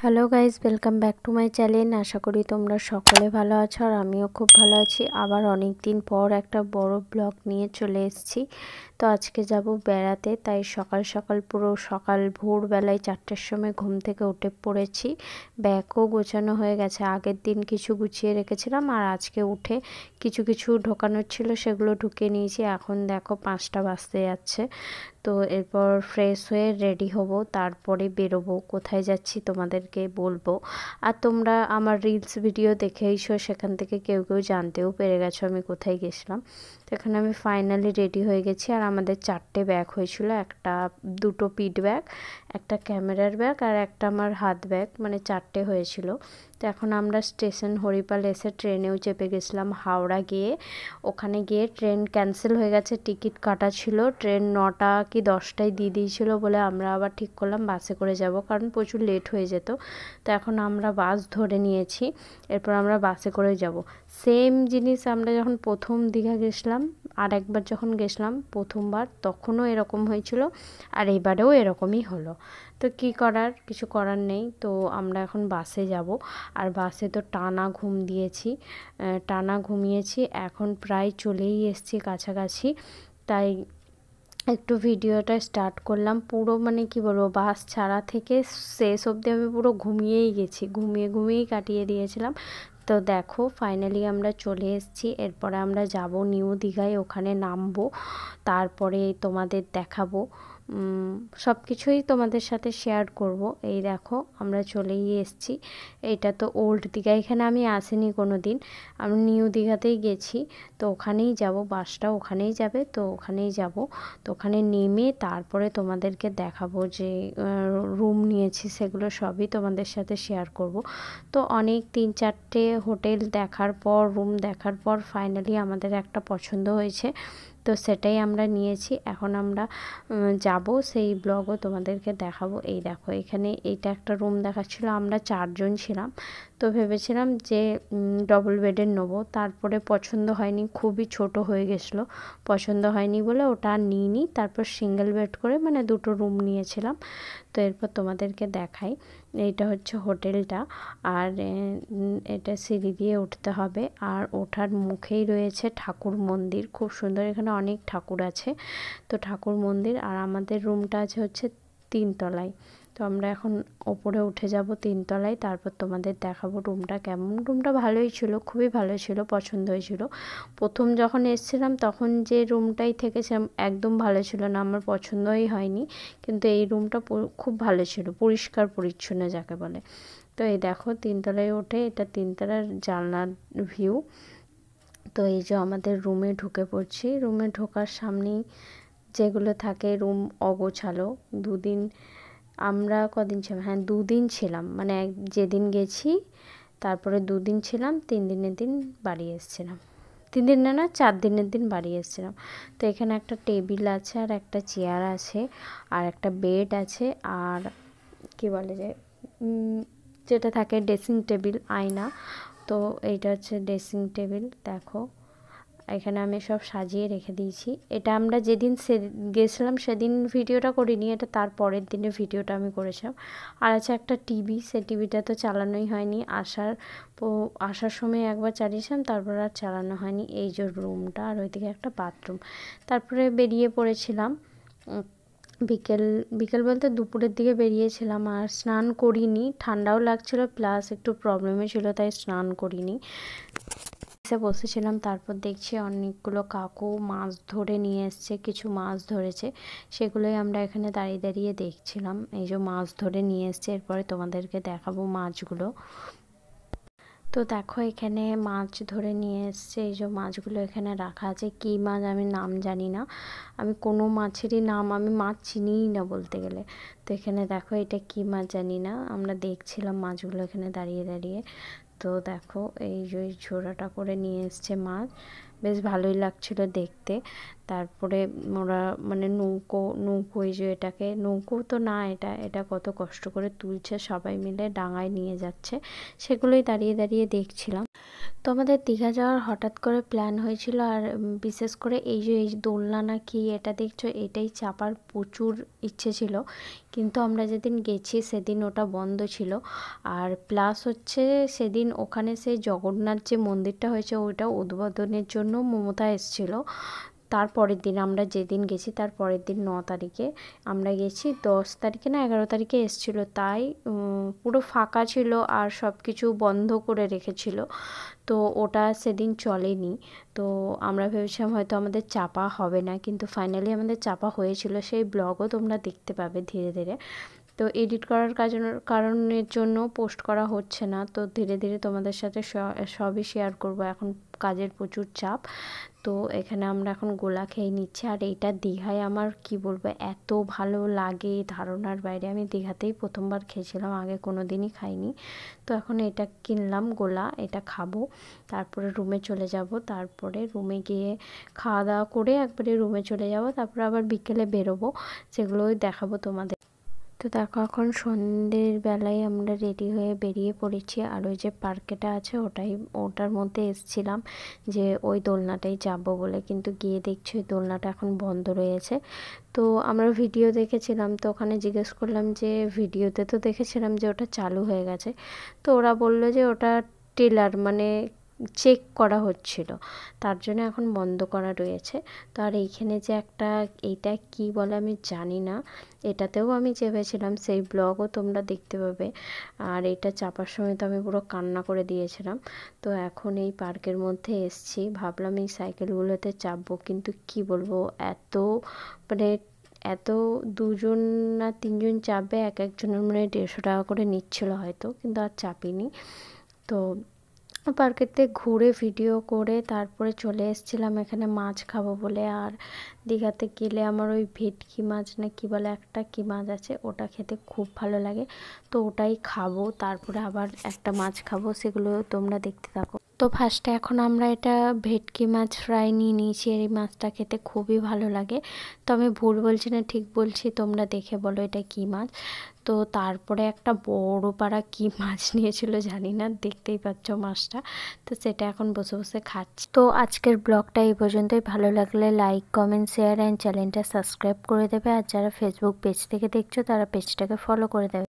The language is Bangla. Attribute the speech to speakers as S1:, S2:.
S1: Hello guys, welcome back to my channel. আশা করি তোমরা সকলে ভালো আছো আর আমিও খুব ভালো আছি। আবার অনেক দিন পর একটা বড় ব্লগ নিয়ে চলে এসেছি। তো আজকে যাব বেড়াতে, তাই সকাল সকাল পুরো সকাল ভোরবেলায় 4টের সময় ঘুম থেকে উঠে পড়েছি। ব্যাগও গোছানো হয়ে গেছে, আগের দিন কিছু গুছিয়ে রেখেছিলাম আর আজকে উঠে কিছু কিছু ঢোকানোর ছিল সেগুলো ঢুকিয়ে নিয়েছি। এখন দেখো 5টা বাজতে যাচ্ছে। তো এরপর ফ্রেশ হয়ে রেডি হব, তারপরে বেরোবো। কোথায় যাচ্ছি তোমাদেরকে বলবো। আর তোমরা আমার রিলস ভিডিও দেখেইছো, সেখান থেকে কেউ কেউ জানতেও পেরে গেছো আমি কোথায় গেছিলাম। তো এখানে আমি ফাইনালি রেডি হয়ে গেছি। আর আমাদের 4টে ব্যাগ হয়েছিল, দুটো পিঠ ব্যাগ, একটা ক্যামেরার ব্যাগ আর একটা আমার হাত ব্যাগ, মানে 4টে হয়েছিল। তো এখন আমরা স্টেশন হরিপাল এসে ট্রেনেও চেপে গেছিলাম হাওড়া গিয়ে। ওখানে গিয়ে ট্রেন ক্যান্সেল হয়ে গেছে, টিকিট কাটা ছিল। ট্রেন 9টা কি 10টায় দিয়ে দিয়েছিল বলে আমরা আবার ঠিক করলাম বাসে করে যাব, কারণ প্রচুর লেট হয়ে যেত। তো এখন আমরা বাস ধরে নিয়েছি, এরপর আমরা বাসে করে যাব। সেম জিনিস আমরা যখন প্রথম দীঘা গেছিলাম, আর একবার যখন গেছিলাম প্রথমবার, তখনও এরকম হয়েছিল আর এবারেও এরকমই হলো। তো কি করার, কিছু করার নেই। তো আমরা এখন বাসে যাব। আর বাসে তো টানা ঘুম দিয়েছি, টানা ঘুমিয়েছি। এখন প্রায় চলেই এসেছি কাছাকাছি, তাই একটু ভিডিওটা স্টার্ট করলাম। পুরো মানে কি বলবো, বাস ছাড়া থেকে শেষ অবধি আমি পুরো ঘুমিয়েই গেছি, ঘুমিয়ে ঘুমিয়েই কাটিয়ে দিয়েছিলাম। তো দেখো ফাইনালি আমরা চলে এসেছি। এরপরে আমরা যাব নিউ দীঘায়, ওখানে নামবো, তারপরে তোমাদের দেখাবো। সব কিছুই তোমাদের সাথে শেয়ার করব। এই দেখো আমরা চলেই এসেছি। এটা তো ওল্ড দীঘা, এখানে আমি আসিনি কোনো দিন, আমি নিউ দীঘাতেই গেছি। তো ওখানেই যাব, বাসটা ওখানেই যাবে, তো ওখানেই যাব। তো ওখানে নেমে তারপরে তোমাদেরকে দেখাবো যে রুম নিয়েছি, সেগুলো সবই তোমাদের সাথে শেয়ার করব। তো অনেক 3-4টে হোটেল দেখার পর, রুম দেখার পর ফাইনালি আমাদের একটা পছন্দ হয়েছে, তো সেটাই আমরা নিয়েছি। এখন আমরা যাব, সেই ব্লগও তোমাদেরকে দেখাবো। এই দেখো এখানে এইটা একটা রুম দেখাচ্ছিলো, আমরা 4জন ছিলাম। তো ভেবেছিলাম যে ডবল বেডের নেবো, তারপরে পছন্দ হয়নি, খুবই ছোট হয়ে গেছিলো, পছন্দ হয়নি বলে ওটা আর নিইনি। তারপর সিঙ্গেল বেড করে মানে দুটো রুম নিয়েছিলাম। তো এরপর তোমাদেরকে দেখাই, এইটা হচ্ছে হোটেলটা। আর এটা সিঁড়ি দিয়ে উঠতে হবে, আর ওঠার মুখেই রয়েছে ঠাকুর মন্দির, খুব সুন্দর, এখানে অনেক ঠাকুর আছে। তো ঠাকুর মন্দির, আর আমাদের রুমটা আছে হচ্ছে 3তলায়। তো আমরা এখন ওপরে উঠে যাব 3তলায়, তারপর তোমাদের দেখাবো রুমটা কেমন। রুমটা ভালোই ছিল, খুবই ভালো ছিল, পছন্দ হয়েছিল। প্রথম যখন এসেছিলাম তখন যে রুমটাই থেকেছিলাম একদম ভালো ছিল না, আমার পছন্দই হয়নি। কিন্তু এই রুমটা খুব ভালো ছিল, পরিষ্কার পরিচ্ছন্ন যাকে বলে। তো এই দেখো 3তলায় ওঠে, এটা 3তলার জানলার ভিউ। তো এই যে আমাদের রুমে ঢুকে পড়ছি। রুমে ঢোকার সামনেই যেগুলো থাকে, রুম অগোছালো। দুদিন আমরা কদিন ছিলাম, হ্যাঁ 2দিন ছিলাম, মানে যেদিন গেছি তারপরে 2দিন ছিলাম, 3দিনের দিন বাড়ি এসেছিলাম। 3দিন না, 4দিনের দিন বাড়ি এসেছিলাম। তো এখানে একটা টেবিল আছে আর একটা চেয়ার আছে আর একটা বেড আছে, আর কি বলে যে যেটা থাকে ড্রেসিং টেবিল, আয়না। তো এইটা হচ্ছে ড্রেসিং টেবিল। দেখো এখানে আমি সব সাজিয়ে রেখে দিয়েছি। এটা আমরা যেদিন গেছিলাম সেদিন ভিডিওটা করিনি, এটা তার পরের দিনে ভিডিওটা আমি করেছিলাম। আর আছে একটা টিভি, সে টিভিটা তো চালানোই হয়নি, আসার সময় একবার চালিয়েছিলাম, তারপর আর চালানো হয়নি। এই যে রুমটা, আর ওইদিকে একটা বাথরুম। তারপরে বেরিয়ে পড়েছিলাম বিকেল বিকেল বলতে দুপুরের দিকে বেরিয়েছিলাম। আর স্নান করিনি, ঠান্ডাও লাগছিল প্লাস একটু প্রবলেমও ছিল, তাই স্নান করিনি, এসে বসেছিলাম। তারপর দেখছি অনেকগুলো কাকু মাছ ধরে নিয়ে এসছে, কিছু মাছ ধরেছে, সেগুলোই আমরা এখানে দাঁড়িয়ে দাঁড়িয়ে দেখছিলাম। এই যে মাছ ধরে নিয়ে এসছে, এরপরে তোমাদেরকে দেখাবো মাছগুলো। তো দেখো এখানে মাছ ধরে নিয়ে এসছে, এই যে মাছগুলো এখানে রাখা আছে। কী মাছ আমি নাম জানি না, আমি কোনো মাছেরই নাম, আমি মাছ চিনিই না বলতে গেলে। তো এখানে দেখো এটা কী মাছ জানি না, আমরা দেখছিলাম মাছগুলো এখানে দাঁড়িয়ে দাঁড়িয়ে। তো দেখো এই যে ঝোড়াটা করে নিয়ে এসছে মাছ, বেশ ভালোই লাগছিল দেখতে। তারপরে ওরা মানে নৌকো এই যে এটাকে নৌকো তো না, এটা কত কষ্ট করে তুলছে, সবাই মিলে ডাঙায় নিয়ে যাচ্ছে, সেগুলোই দাঁড়িয়ে দাঁড়িয়ে দেখছিলাম। তো আমাদের দীঘা যাওয়ার হঠাৎ করে প্ল্যান হয়েছিল, আর বিশেষ করে এই যে এই দোলনা না কি এটা দেখছো, এটাই চাপার প্রচুর ইচ্ছে ছিল, কিন্তু আমরা যেদিন গেছি সেদিন ওটা বন্ধ ছিল। আর প্লাস হচ্ছে সেদিন ওখানে সেই জগন্নাথ যে মন্দিরটা হয়েছে ওইটা উদ্বোধনের জন্য মমতা এসেছিল। তারপরের দিন আমরা যেদিন গেছি তার পরের দিন 9 তারিখে আমরা গেছি, 10 তারিখে না 11 তারিখে এসেছিলো, তাই পুরো ফাঁকা ছিল আর সব কিছু বন্ধ করে রেখেছিল, তো ওটা সেদিন চলেনি। তো আমরা ভেবেছিলাম হয়তো আমাদের চাপা হবে না, কিন্তু ফাইনালি আমাদের চাপা হয়েছিল, সেই ব্লগও তোমরা দেখতে পাবে ধীরে ধীরে। তো এডিট করার কারণের জন্য পোস্ট করা হচ্ছে না, তো ধীরে ধীরে তোমাদের সাথে সবই শেয়ার করব, এখন কাজের প্রচুর চাপ। তো এখানে আমরা এখন গোলা খেয়ে নিচ্ছি, আর এইটা দীঘায় আমার কি বলবো এত ভালো লাগে, ধারণার বাইরে। আমি দীঘাতেই প্রথমবার খেয়েছিলাম, আগে কোনো দিনই খাইনি। তো এখন এটা কিনলাম গোলা, এটা খাবো, তারপরে রুমে চলে যাব, তারপরে রুমে গিয়ে খাওয়া দাওয়া করে একবারে রুমে চলে যাব, তারপরে আবার বিকেলে বেরোবো, সেগুলোই দেখাবো তোমাদের। তো দেখো এখন সন্ধ্যের বেলায় আমরা রেডি হয়ে বেরিয়ে পড়েছি, আর ওই যে পার্কেটা আছে ওটার মধ্যে এসছিলাম যে ওই দোলনাটাই যাবো বলে, কিন্তু গিয়ে দেখছি ওই দোলনাটা এখন বন্ধ রয়েছে। তো আমরা ভিডিও দেখেছিলাম, তো ওখানে জিজ্ঞেস করলাম যে ভিডিওতে তো দেখেছিলাম যে ওটা চালু হয়ে গেছে, তো ওরা বললো যে ওটা টেলার মানে চেক করা হচ্ছিল, তার জন্য এখন বন্ধ করা রয়েছে। তো আর এইখানে যে একটা এইটা কি বলে আমি জানি না, এটাতেও আমি চেপেছিলাম, সেই ব্লগও তোমরা দেখতে পাবে। আর এটা চাপার সময় তো আমি পুরো কান্না করে দিয়েছিলাম। তো এখন এই পার্কের মধ্যে এসছি, ভাবলাম এই সাইকেলগুলোতে চাপবো, কিন্তু কি বলবো মানে এত 2জন না 3জন চাপবে, এক একজনের মানে 150 টাকা করে নিচ্ছিল হয়তো, কিন্তু আর চাপিনি। তো পার্কেতে ঘুরে ভিডিও করে তারপরে চলে এসেছিলাম এখানে মাছ খাবো বলে। আর দীঘাতে গেলে আমার ওই ভেটকি মাছ না কি বলে একটা কি মাছ আছে, ওটা খেতে খুব ভালো লাগে, তো ওটাই খাবো, তারপরে আবার একটা মাছ খাবো, সেগুলো তোমরা দেখতে থাকো। তো ফার্স্টে এখন আমরা এটা ভেটকি মাছ ফ্রাই নিয়ে নিয়েছি, আর এই মাছটা খেতে খুবই ভালো লাগে। তো আমি ভুল বলছি না ঠিক বলছি, তোমরা দেখে বলো এটা কী মাছ। তো তারপরে একটা বড় পাড়া কী মাছ নিয়েছিল জানি না, দেখতেই পাচ্ছ মাছটা, তো সেটা এখন বসে বসে খাচ্ছি। তো আজকের ব্লগটা এই পর্যন্তই, ভালো লাগলে লাইক কমেন্ট শেয়ার অ্যান্ড চ্যানেলটা সাবস্ক্রাইব করে দেবে, আর যারা ফেসবুক পেজ থেকে দেখছো তারা পেজটাকে ফলো করে দেবে।